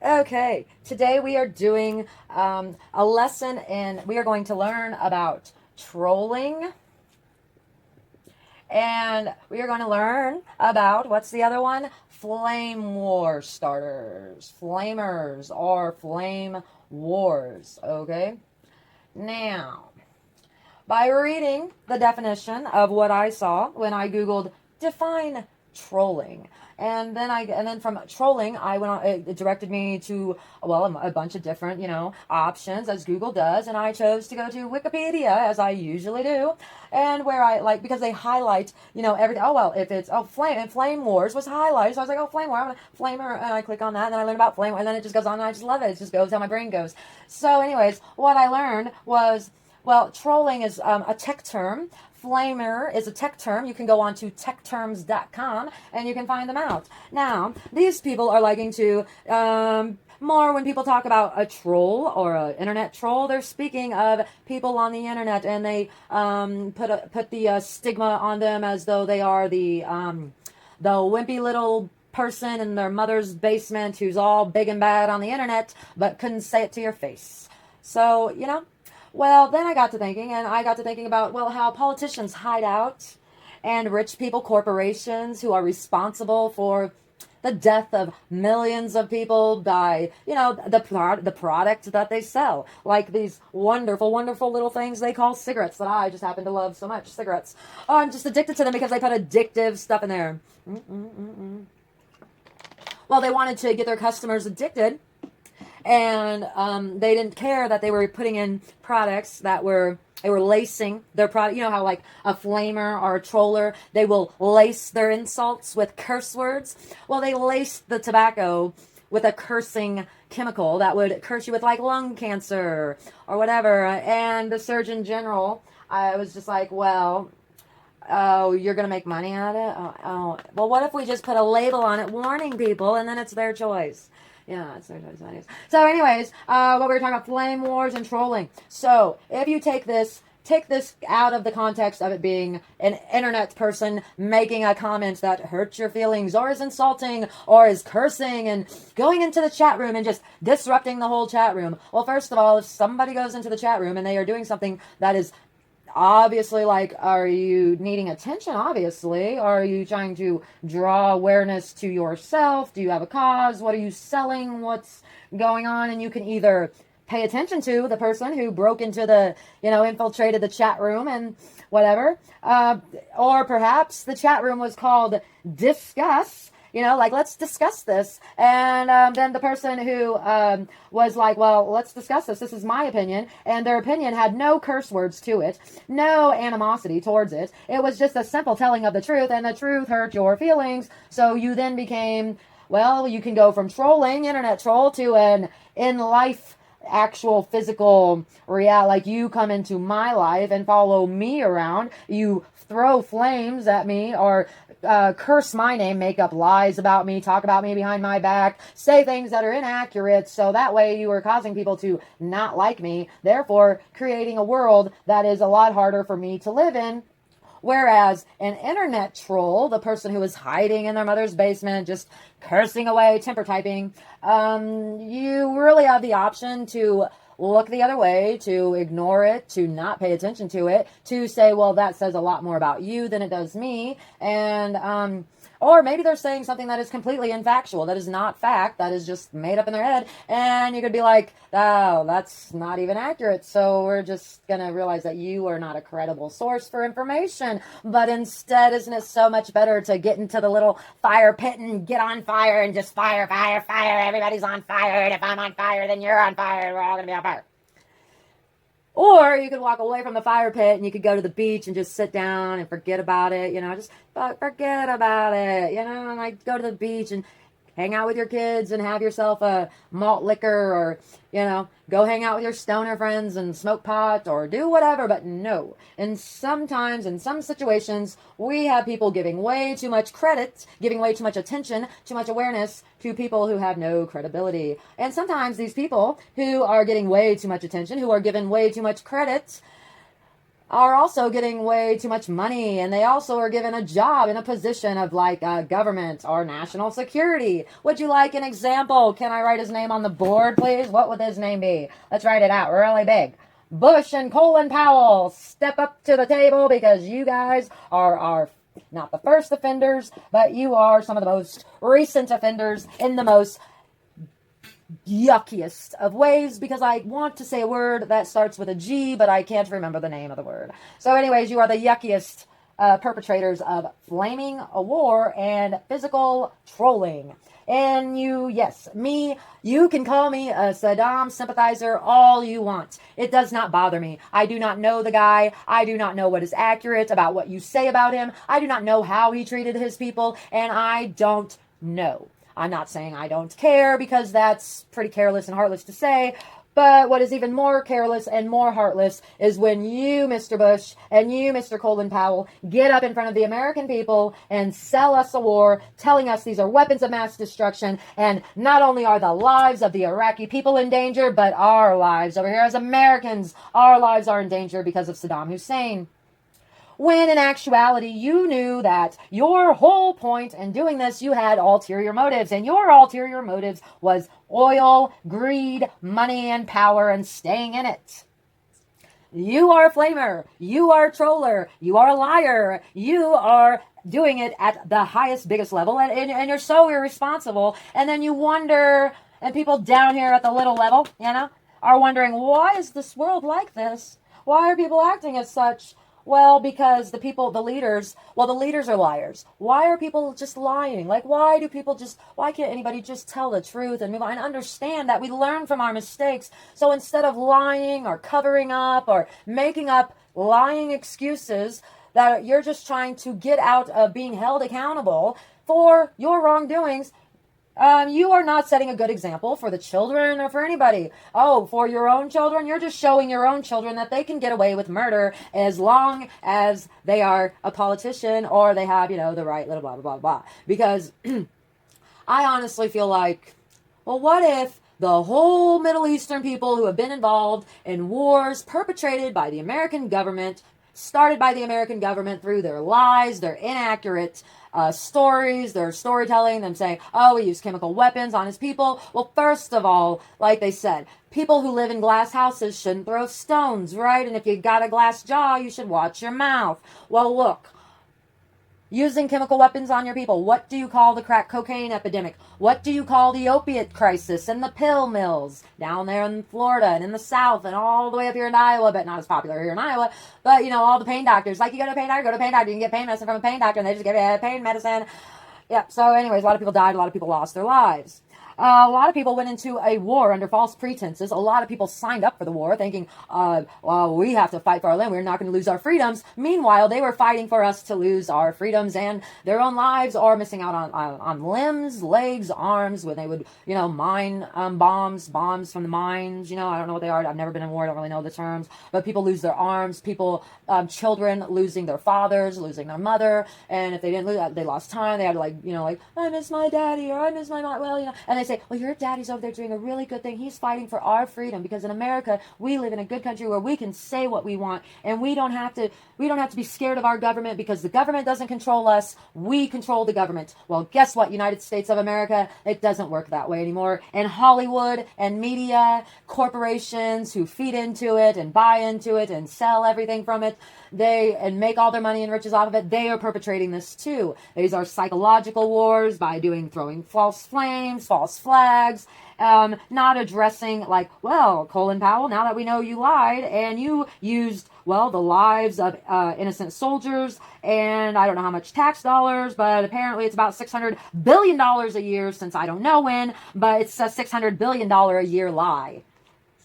Okay, today we are doing a lesson we are going to learn about trolling, and we are going to learn about, what's the other one? Flame war starters, flamers, or flame wars, okay? Now, by reading the definition of what I saw when I Googled define trolling. And then from trolling, I went on. It directed me to a bunch of different options as Google does, and I chose to go to Wikipedia as I usually do, and where I like because they highlight everything. Oh well, if it's flame wars was highlighted, so I was like, oh, flame war, I'm gonna flamer, and I click on that, and then I learn about flame, and then it just goes on, and I just love it. It just goes how my brain goes. So, anyways, what I learned was, well, trolling is a tech term. Flamer is a tech term. You can go on to techterms.com and you can find them out. Now, these people are liking to, more when people talk about a troll or an internet troll, they're speaking of people on the internet, and they put the stigma on them as though they are the wimpy little person in their mother's basement who's all big and bad on the internet but couldn't say it to your face. So, well, then I got to thinking, and I got to thinking about, well, how politicians hide out, and rich people, corporations who are responsible for the death of millions of people by, the product that they sell. Like these wonderful, wonderful little things they call cigarettes that I just happen to love so much. Cigarettes. Oh, I'm just addicted to them because they put addictive stuff in there. Well, they wanted to get their customers addicted, and they didn't care that they were putting in products they were lacing their product. You know how like a flamer or a troller, they will lace their insults with curse words. Well, they laced the tobacco with a cursing chemical that would curse you with like lung cancer or whatever. And the Surgeon General, I was just like, well, oh, you're going to make money out of it? Oh, well, what if we just put a label on it warning people, and then it's their choice? Yeah, it's their choice. Anyways. So, anyways, what we were talking about, flame wars and trolling. So, if you take this out of the context of it being an internet person making a comment that hurts your feelings or is insulting or is cursing and going into the chat room and just disrupting the whole chat room. Well, first of all, if somebody goes into the chat room and they are doing something that is obviously, like, are you needing attention? Obviously. Are you trying to draw awareness to yourself? Do you have a cause? What are you selling? What's going on? And you can either pay attention to the person who broke into infiltrated the chat room and whatever, or perhaps the chat room was called discuss. Like, let's discuss this. And then the person who was like, well, let's discuss this. This is my opinion. And their opinion had no curse words to it, no animosity towards it. It was just a simple telling of the truth, and the truth hurt your feelings. So you then became, well, you can go from trolling, internet troll, to an in-life actual physical reality. Like, you come into my life and follow me around, you throw flames at me, or curse my name, make up lies about me, talk about me behind my back, say things that are inaccurate, so that way you are causing people to not like me, therefore creating a world that is a lot harder for me to live in. Whereas an internet troll, the person who is hiding in their mother's basement, just cursing away, temper typing, you really have the option to look the other way, to ignore it, to not pay attention to it, to say, well, that says a lot more about you than it does me. And or maybe they're saying something that is completely infactual, that is not fact, that is just made up in their head, and you could be like, oh, that's not even accurate, so we're just gonna realize that you are not a credible source for information. But instead, isn't it so much better to get into the little fire pit and get on fire and just fire, fire, fire, everybody's on fire, and if I'm on fire, then you're on fire, and we're all gonna be on fire. Or you could walk away from the fire pit and you could go to the beach and just sit down and forget about it, just forget about it, and like go to the beach and hang out with your kids and have yourself a malt liquor, or, go hang out with your stoner friends and smoke pot or do whatever. But no. And sometimes, in some situations, we have people giving way too much credit, giving way too much attention, too much awareness to people who have no credibility. And sometimes these people who are getting way too much attention, who are given way too much credit, are also getting way too much money, and they also are given a job in a position of like government or national security. Would you like an example? Can I write his name on the board, please? What would his name be? Let's write it out really big. Bush and Colin Powell, step up to the table because you guys are not the first offenders, but you are some of the most recent offenders in the most yuckiest of ways, because I want to say a word that starts with a G, but I can't remember the name of the word. So anyways, you are the yuckiest perpetrators of flaming a war and physical trolling. And you, yes, me, you can call me a Saddam sympathizer all you want. It does not bother me. I do not know the guy. I do not know what is accurate about what you say about him. I do not know how he treated his people, and I don't know. I'm not saying I don't care, because that's pretty careless and heartless to say. But what is even more careless and more heartless is when you, Mr. Bush, and you, Mr. Colin Powell, get up in front of the American people and sell us a war, telling us these are weapons of mass destruction, and not only are the lives of the Iraqi people in danger, but our lives over here as Americans, our lives are in danger because of Saddam Hussein. When in actuality, you knew that your whole point in doing this, you had ulterior motives, and your ulterior motives was oil, greed, money, and power, and staying in it. You are a flamer. You are a troller. You are a liar. You are doing it at the highest, biggest level, and you're so irresponsible. And then you wonder, and people down here at the little level, are wondering, why is this world like this? Why are people acting as such? Well, because the leaders are liars. Why are people just lying? Like, why can't anybody just tell the truth and move on and understand that we learn from our mistakes? So instead of lying or covering up or making up lying excuses that you're just trying to get out of being held accountable for your wrongdoings, you are not setting a good example for the children or for anybody. Oh, for your own children? You're just showing your own children that they can get away with murder as long as they are a politician or they have, the right little blah, blah, blah, blah. Because I honestly feel like, well, what if the whole Middle Eastern people who have been involved in wars perpetrated by the American government, started by the American government through their lies, their inaccurate stories, their storytelling, them saying, oh, we use chemical weapons on his people. Well, first of all, like they said, people who live in glass houses shouldn't throw stones, right? And if you got a glass jaw, you should watch your mouth. Well, look, using chemical weapons on your people. What do you call the crack cocaine epidemic? What do you call the opiate crisis and the pill mills down there in Florida and in the South and all the way up here in Iowa, but not as popular here in Iowa. But, all the pain doctors. Like, you go to a pain doctor, you can get pain medicine from a pain doctor, and they just give you pain medicine. Yep, so anyways, a lot of people died, a lot of people lost their lives. A lot of people went into a war under false pretenses. A lot of people signed up for the war thinking, well, we have to fight for our land. We're not going to lose our freedoms. Meanwhile, they were fighting for us to lose our freedoms and their own lives, or missing out on limbs, legs, arms, when they would, mine bombs from the mines. I don't know what they are. I've never been in war. I don't really know the terms. But people lose their arms. People, children losing their fathers, losing their mother. And if they didn't lose, they lost time. They had to I miss my daddy, or I miss my mom. Well, and they say, well, your daddy's over there doing a really good thing. He's fighting for our freedom, because in America, we live in a good country where we can say what we want, and we don't have to be scared of our government, because the government doesn't control us. We control the government. Well, guess what, United States of America? It doesn't work that way anymore. And Hollywood and media, corporations who feed into it and buy into it and sell everything from it, and make all their money and riches off of it, they are perpetrating this too. These are psychological wars by throwing false flames, false flags, not addressing well, Colin Powell, now that we know you lied and you used, the lives of innocent soldiers, and I don't know how much tax dollars, but apparently it's about $600 billion a year, since I don't know when, but it's a $600 billion a year lie.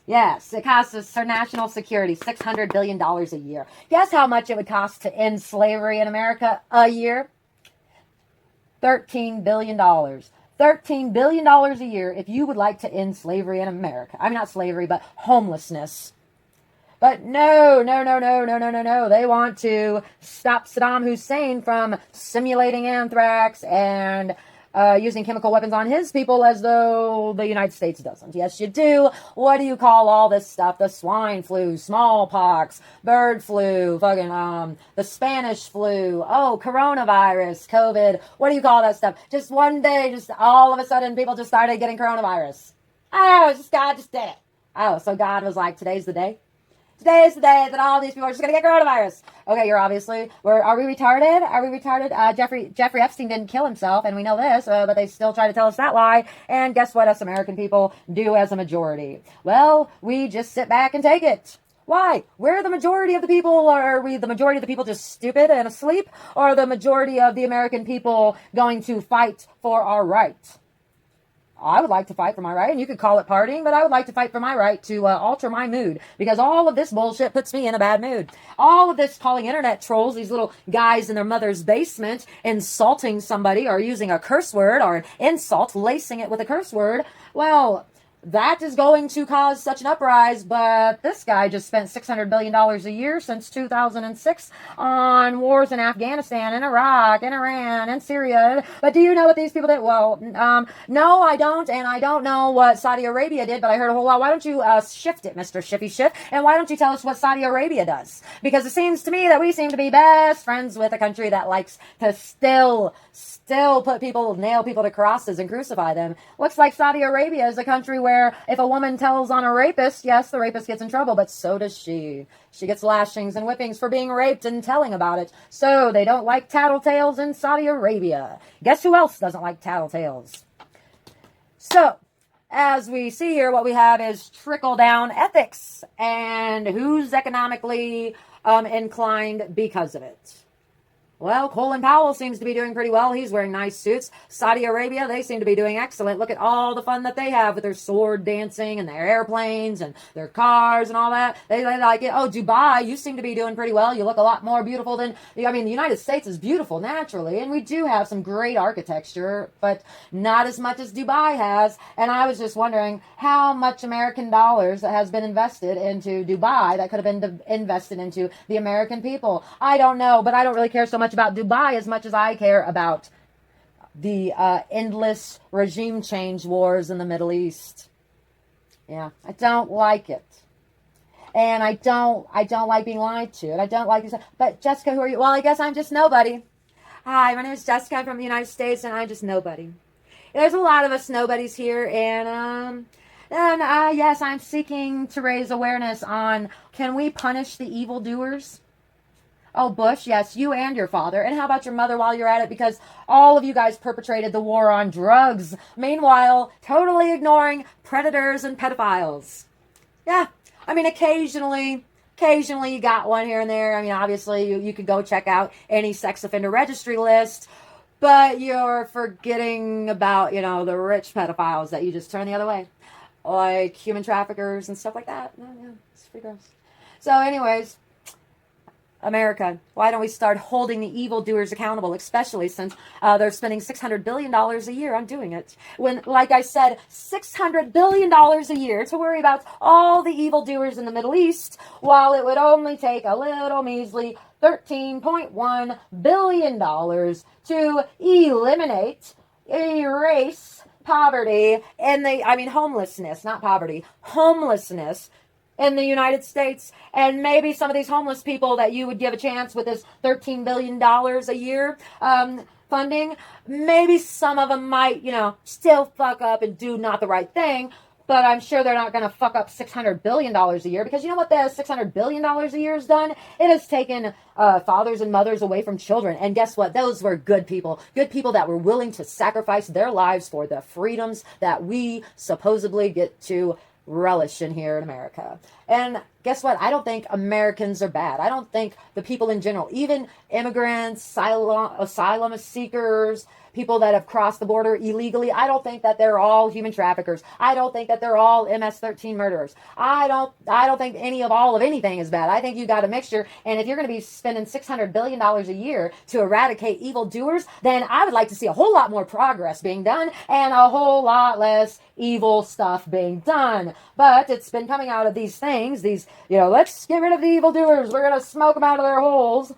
Yes, it costs us for national security $600 billion a year. Guess how much it would cost to end slavery in America a year? $13 billion. $13 billion a year if you would like to end slavery in America. I mean, not slavery, but homelessness. But no. They want to stop Saddam Hussein from simulating anthrax and using chemical weapons on his people as though the United States doesn't. Yes, you do. What do you call all this stuff? The swine flu, smallpox, bird flu, fucking, the Spanish flu, oh, coronavirus, COVID. What do you call that stuff? Just one day, just all of a sudden, people just started getting coronavirus. Oh, just God just did it. Oh, so God was like, today's the day? Today's the day that all these people are just going to get coronavirus. Okay, are we retarded? Are we retarded? Jeffrey Epstein didn't kill himself, and we know this, but they still try to tell us that lie. And guess what us American people do as a majority? Well, we just sit back and take it. Why? We're the majority of the people. Are we the majority of the people just stupid and asleep? Or are the majority of the American people going to fight for our right? I would like to fight for my right, and you could call it partying, but I would like to fight for my right to alter my mood, because all of this bullshit puts me in a bad mood. All of this calling internet trolls, these little guys in their mother's basement, insulting somebody or using a curse word or an insult, lacing it with a curse word, well, that is going to cause such an uprise, but this guy just spent $600 billion a year since 2006 on wars in Afghanistan and Iraq and Iran and Syria. But do you know what these people did? Well, no, I don't, and I don't know what Saudi Arabia did, but I heard a whole lot. Why don't you shift it, Mr. Shiffy Shift, and why don't you tell us what Saudi Arabia does? Because it seems to me that we seem to be best friends with a country that likes to still nail people to crosses and crucify them. Looks like Saudi Arabia is a country where if a woman tells on a rapist, yes, the rapist gets in trouble, but so does she. She gets lashings and whippings for being raped and telling about it. So they don't like tattletales in Saudi Arabia. Guess who else doesn't like tattletales? So, as we see here, what we have is trickle-down ethics, and who's economically inclined because of it. Well, Colin Powell seems to be doing pretty well. He's wearing nice suits. Saudi Arabia, they seem to be doing excellent. Look at all the fun that they have with their sword dancing and their airplanes and their cars and all that. They like it. Oh, Dubai, you seem to be doing pretty well. You look a lot more beautiful than, the United States is beautiful naturally, and we do have some great architecture, but not as much as Dubai has. And I was just wondering how much American dollars has been invested into Dubai that could have been invested into the American people. I don't know, but I don't really care so much about Dubai as much as I care about the endless regime change wars in the Middle East. Yeah, I don't like it. And I don't like being lied to. And I don't like this. But Jessica, who are you? Well, I guess I'm just nobody. Hi, my name is Jessica. I'm from the United States, and I'm just nobody. There's a lot of us nobodies here, and yes, I'm seeking to raise awareness on, can we punish the evildoers? Oh, Bush, yes, you and your father. And how about your mother while you're at it? Because all of you guys perpetrated the war on drugs. Meanwhile, totally ignoring predators and pedophiles. Yeah, occasionally you got one here and there. Obviously, you could go check out any sex offender registry list. But you're forgetting about, the rich pedophiles that you just turn the other way. Like human traffickers and stuff like that. Yeah, it's pretty gross. So anyways, America, why don't we start holding the evildoers accountable, especially since they're spending $600 billion a year on doing it. When, like I said, $600 billion a year to worry about all the evildoers in the Middle East, while it would only take a little measly $13.1 billion to eliminate, erase poverty and homelessness, not poverty, homelessness in the United States. And maybe some of these homeless people that you would give a chance with this $13 billion a year funding, maybe some of them might, still fuck up and do not the right thing. But I'm sure they're not going to fuck up $600 billion a year, because you know what the $600 billion a year has done? It has taken fathers and mothers away from children. And guess what? Those were good people that were willing to sacrifice their lives for the freedoms that we supposedly get to relish in here in America. And guess what? I don't think Americans are bad. I don't think the people in general, even immigrants, asylum seekers, people that have crossed the border illegally, I don't think that they're all human traffickers. I don't think that they're all MS-13 murderers. I don't think any of anything is bad. I think you got a mixture. And if you're going to be spending $600 billion a year to eradicate evildoers, then I would like to see a whole lot more progress being done and a whole lot less evil stuff being done. But it's been coming out of these things, let's get rid of the evildoers. We're going to smoke them out of their holes.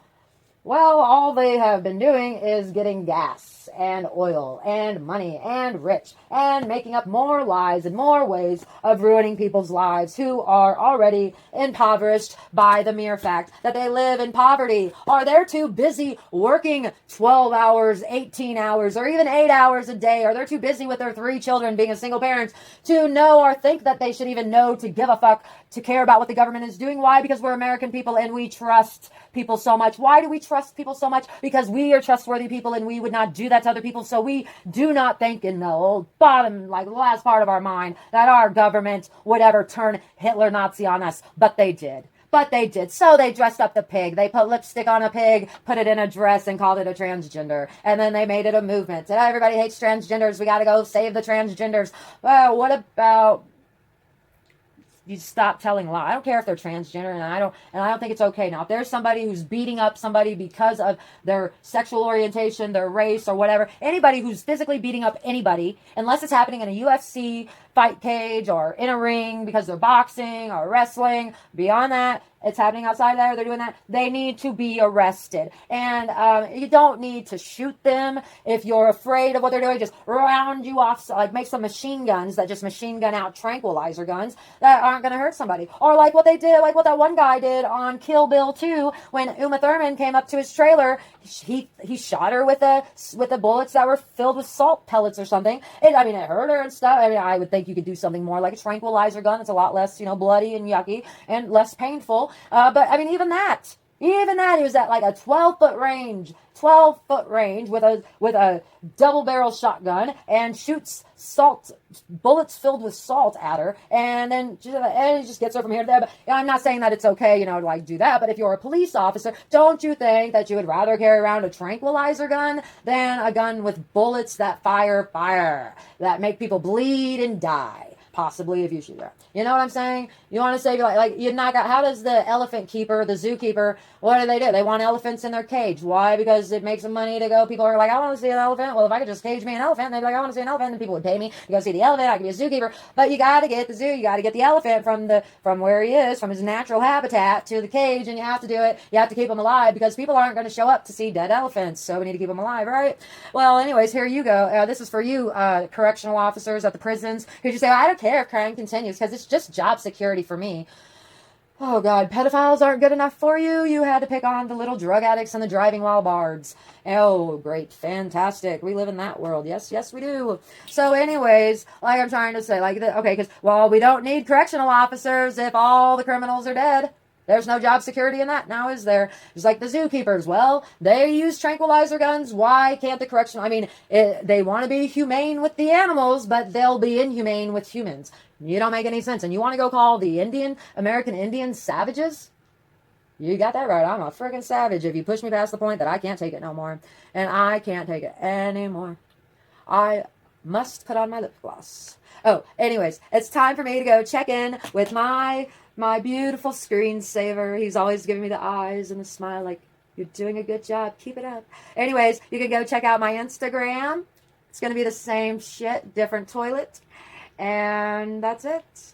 Well, all they have been doing is getting gas and oil and money and rich and making up more lies and more ways of ruining people's lives who are already impoverished by the mere fact that they live in poverty, or they're too busy working 12 hours, 18 hours, or even 8 hours a day, or they're too busy with their 3 children being a single parent to know or think that they should even know to give a fuck, to care about what the government is doing. Why? Because we're American people and we trust people so much. Why do we trust people so much? Because we are trustworthy people and we would not do that to other people. So we do not think in the old bottom, like the last part of our mind, that our government would ever turn Hitler Nazi on us. But they did. But they did. So they dressed up the pig. They put lipstick on a pig, put it in a dress, and called it a transgender. And then they made it a movement. And everybody hates transgenders. We got to go save the transgenders. Well, what about you stop telling lies? I don't care if they're transgender, and I don't think it's okay. Now, if there's somebody who's beating up somebody because of their sexual orientation, their race, or whatever, anybody who's physically beating up anybody, unless it's happening in a UFC fight cage or in a ring because they're boxing or wrestling, beyond that, it's happening outside there, they're doing that, they need to be arrested. And you don't need to shoot them. If you're afraid of what they're doing, just round you off, like make some machine guns that just machine gun out tranquilizer guns that aren't going to hurt somebody. Or like what they did, like what that one guy did on Kill Bill 2 when Uma Thurman came up to his trailer. He shot her with the bullets that were filled with salt pellets or something. It hurt her and stuff. I would think you could do something more like a tranquilizer gun. It's a lot less, bloody and yucky and less painful. But even that, he was at like a 12-foot range with a double barrel shotgun and shoots bullets filled with salt at her, and then he just gets her from here to there. But I'm not saying that it's okay, to like do that. But if you're a police officer, don't you think that you would rather carry around a tranquilizer gun than a gun with bullets that fire, that make people bleed and die? Possibly if you shoot her. You know what I'm saying? You want to say, like you knock out, how does the elephant keeper, the zookeeper, what do? They want elephants in their cage. Why? Because it makes them money to go. People are like, I want to see an elephant. Well, if I could just cage me an elephant, they'd be like, I want to see an elephant, and people would pay me to go see the elephant. I could be a zookeeper. But you got to get the zoo. You got to get the elephant from where he is, from his natural habitat to the cage, and you have to do it. You have to keep him alive because people aren't going to show up to see dead elephants. So we need to keep them alive, right? Well, anyways, here you go. This is for you, correctional officers at the prisons who just say, I don't care if crime continues because it's just job security for me. Oh, God, pedophiles aren't good enough for you. You had to pick on the little drug addicts and the driving while bards. Oh, great, fantastic. We live in that world. Yes, we do. So anyways, like I'm trying to say, because, we don't need correctional officers if all the criminals are dead. There's no job security in that now, is there? It's like the zookeepers. Well, they use tranquilizer guns. Why can't the correctional? They want to be humane with the animals, but they'll be inhumane with humans. You don't make any sense. And you want to go call the American Indians savages? You got that right. I'm a friggin' savage if you push me past the point that I can't take it no more. And I can't take it anymore. I must put on my lip gloss. Oh, anyways, it's time for me to go check in with my beautiful screensaver. He's always giving me the eyes and the smile like, you're doing a good job. Keep it up. Anyways, you can go check out my Instagram. It's going to be the same shit, different toilet. And that's it.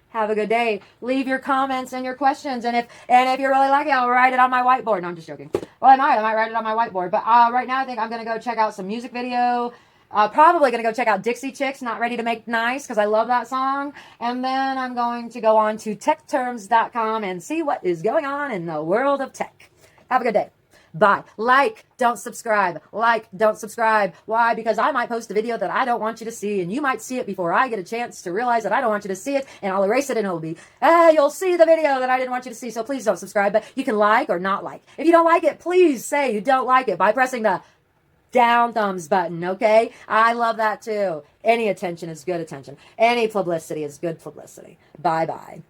Have a good day. Leave your comments and your questions. And if you're really lucky, I'll write it on my whiteboard. No, I'm just joking. Well, I might write it on my whiteboard. But right now I think I'm going to go check out some music video. Probably going to go check out Dixie Chicks, Not Ready to Make Nice, because I love that song. And then I'm going to go on to techterms.com and see what is going on in the world of tech. Have a good day. Bye. Don't subscribe. Don't subscribe. Why? Because I might post a video that I don't want you to see, and you might see it before I get a chance to realize that I don't want you to see it, and I'll erase it, and it'll be, you'll see the video that I didn't want you to see, so please don't subscribe. But you can like or not like. If you don't like it, please say you don't like it by pressing the down thumbs button, okay? I love that too. Any attention is good attention. Any publicity is good publicity. Bye-bye.